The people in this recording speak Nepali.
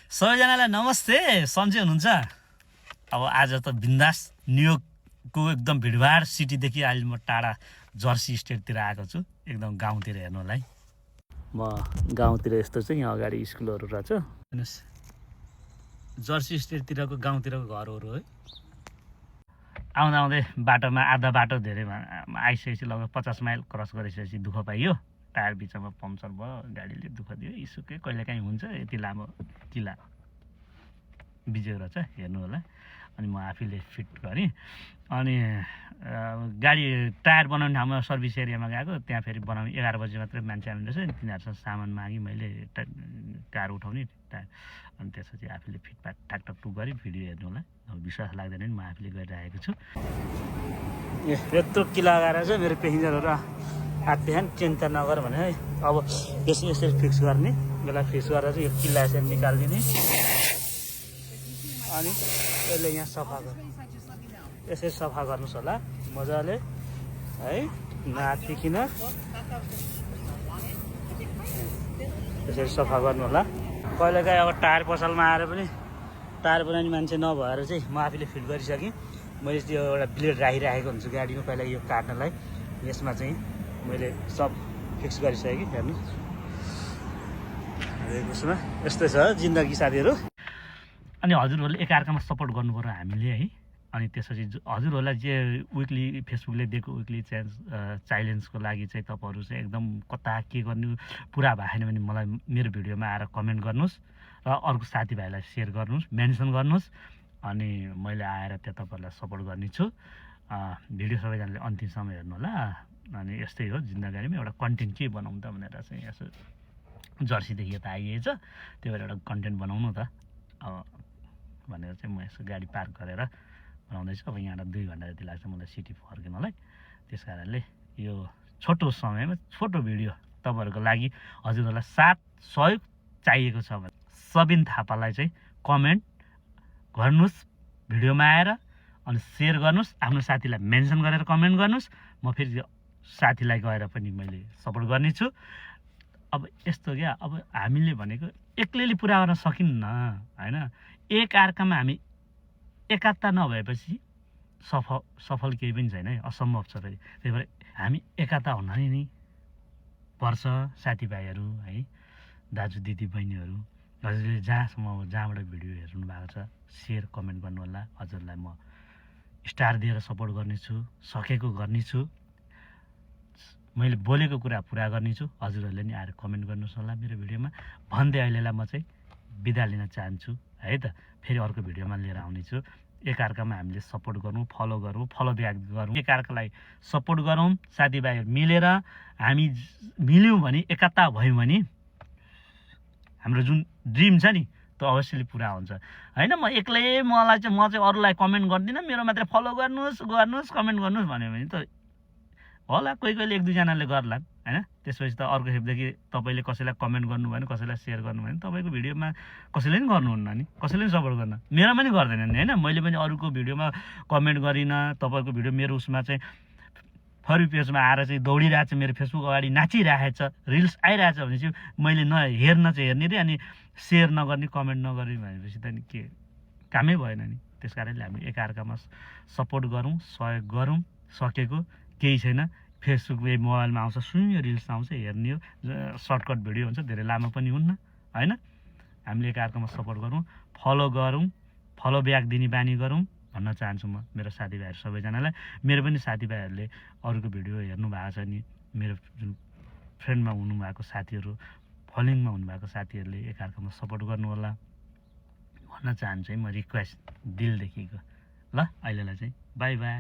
सबैजनालाई नमस्ते। सन्चै हुनुहुन्छ? अब आज त बिन्दास न्युयोर्कको एकदम भिडभाड सिटीदेखि अहिले म टाढा जर्सी स्टेटतिर आएको छु, एकदम गाउँतिर हेर्नुलाई। म गाउँतिर यस्तो चाहिँ यहाँ अगाडि स्कुलहरू रहेछ। हेर्नुहोस्, जर्सी स्टेटतिरको गाउँतिरको घरहरू है। आउँदा आउँदै बाटोमा आधा बाटो धेरै आइसकेपछि लगभग 50 माइल क्रस गरिसकेपछि दुःख पाइयो। टायर बिचमा पम्चर भयो, गाडीले दुःख दियो। इसुकै कहिलेकाहीँ हुन्छ। यति लामो किला बिजेको रहेछ, हेर्नु होला। अनि म आफैले फिट गरेँ। अनि गाडी टायर बनाउने ठाउँमा सर्भिस एरियामा गएको, त्यहाँ फेरि बनाउने 11 बजी मात्रै मान्छे आउने रहेछ। तिनीहरूसँग सामान मागेँ मैले, कार उठाउने टायर। अनि त्यसपछि आफैले फिटपाट टाकटक टुक गरेँ। भिडियो हेर्नु होला। अब विश्वास लाग्दैन नि, म आफैले गरिरहेको छु। यत्रो किला गएर चाहिँ मेरो पेसेन्जरहरू आत्तिहान चिन्ता नगर भने है। अब यसरी फिक्स गर्ने, यसलाई फिक्स गरेर चाहिँ यो किल्ला यसरी निकालिदिने। अनि यसले यहाँ सफा गर्नु, यसरी सफा गर्नुहोस् होला मजाले है, नआत्तिकिन यसरी सफा गर्नु होला। कहिलेकाहीँ अब टायर पसलमा आएर पनि टायर बनाउने मान्छे नभएर चाहिँ म आफैले फिट गरिसकेँ। मैले त्यो एउटा ब्लेड राखिराखेको हुन्छु गाडीमा पहिला यो काट्नलाई। यसमा चाहिँ मैले सब फिक्स गरिसकेँ। हेर्नु, यसमा यस्तै छ जिन्दगी साथीहरू। अनि हजुरहरूले एकअर्कामा सपोर्ट गर्नु पर्यो हामीले है। अनि त्यसपछि हजुरहरूलाई जे विकली फेसबुकले दिएको विकली च्यालेन्जको लागि चाहिँ तपाईँहरू चाहिँ एकदम कता के गर्नु पुरा भएन भने मलाई मेरो भिडियोमा आएर कमेन्ट गर्नुहोस् र अर्को साथीभाइलाई सेयर गर्नुहोस्, मेन्सन गर्नुहोस्। अनि मैले आएर त्यहाँ तपाईँहरूलाई सपोर्ट गर्नेछु। भिडियो सबैजनाले अन्तिमसम्म हेर्नु होला। अनि यस्तै हो जिन्दगीमा एउटा कन्टेन्ट के बनाउँ त भनेर चाहिँ यसो जर्सीदेखि यता आइएछ, त्यही भएर एउटा कन्टेन्ट बनाउनु त भनेर चाहिँ म यसो गाडी पार्क गरेर बनाउँदैछु। अब यहाँबाट 2 घन्टा जति लाग्छ मलाई सिटी फर्किनलाई। त्यस कारणले यो छोटो समयमा छोटो भिडियो तपाईँहरूको लागि हजुरहरूलाई साथ सहयोग चाहिएको छ भने सबिन थापालाई चाहिँ कमेन्ट गर्नुहोस् भिडियोमा आएर, अनि सेयर गर्नुहोस्, आफ्नो साथीलाई मेन्सन गरेर कमेन्ट गर्नुहोस्। म फेरि साथीलाई गएर पनि मैले सपोर्ट गर्नेछु। अब यस्तो क्या, अब हामीले भनेको एक्लैले पुरा गर्न सकिन्न होइन। एकअर्कामा हामी एकात्ता नभएपछि सफल केही पनि छैन है, असम्भव छ। फेरि त्यही भएर हामी एकात्ता हुन नि पर्छ साथीभाइहरू है, दाजु दिदी बहिनीहरू। हजुरले जहाँबाट भिडियो हेर्नु भएको छ सेयर कमेन्ट गर्नु होला। हजुरलाई म स्टार दिएर सपोर्ट गर्नेछु, सकेको गर्नेछु। मैले बोलेको कुरा पुरा गर्नेछु। हजुरहरूले नि आएर कमेन्ट गर्नुहोस् होला मेरो भिडियोमा भन्दै अहिलेलाई म चाहिँ बिदा लिन चाहन्छु है त। फेरि अर्को भिडियोमा लिएर आउनेछु। एकअर्कामा हामीले सपोर्ट गरौँ, फलो गरौँ, फलो ब्याक गरौँ, एकअर्कालाई सपोर्ट गरौँ। साथीभाइहरू मिलेर हामी मिल्यौँ भने, एकता भयौँ भने हाम्रो जुन ड्रिम छ नि त्यो अवश्यले पुरा हुन्छ होइन। म एक्लै म चाहिँ अरूलाई कमेन्ट गर्दिनँ, मेरो मात्रै फलो गर्नुहोस् कमेन्ट गर्नुहोस् भन्यो भने त होला, कोही कोहीले 1-2 जनाले गर्लान् होइन। त्यसपछि त अर्को खेपदेखि तपाईँले कसैलाई कमेन्ट गर्नु भएन, कसैलाई सेयर गर्नु भएन, तपाईँको भिडियोमा कसैले पनि गर्नुहुन्न नि, कसैले पनि सपोर्ट गर्न, मेरोमा पनि गर्दैनन् नि होइन। मैले पनि अरूको भिडियोमा कमेन्ट गरिनँ। तपाईँको भिडियो मेरो उसमा चाहिँ फर यू पेजमा आएर चाहिँ दौडिरहेको छ, मेरो फेसबुक अगाडि नाचिरहेको छ, रिल्स आइरहेछ भने चाहिँ मैले हेर्ने रे, अनि सेयर नगर्ने, कमेन्ट नगर्ने भनेपछि त नि के कामै भएन नि। त्यस कारणले हामी एकअर्कामा सपोर्ट गरौँ, सहयोग गरौँ। सकेको केही छैन। फेसबुक मोबाइलमा आउँछ, सुन्यो रिल्स आउँछ, हेर्ने हो, सर्टकट भिडियो हुन्छ, धेरै लामो पनि हुन्न होइन। हामीले एकअर्कामा सपोर्ट गरौँ, फलो गरौँ, फलो ब्याक दिने बानी गरौँ भन्न चाहन्छु म मेरो साथीभाइहरू सबैजनालाई। मेरो पनि साथीभाइहरूले अरूको भिडियो हेर्नु भएको छ नि, मेरो जुन फ्रेन्डमा हुनुभएको साथीहरू, फलोइङमा हुनुभएको साथीहरूले एकअर्कामा सपोर्ट गर्नु होला भन्न चाहन्छु है म, रिक्वेस्ट दिलदेखिको। ल अहिलेलाई चाहिँ बाई बाई।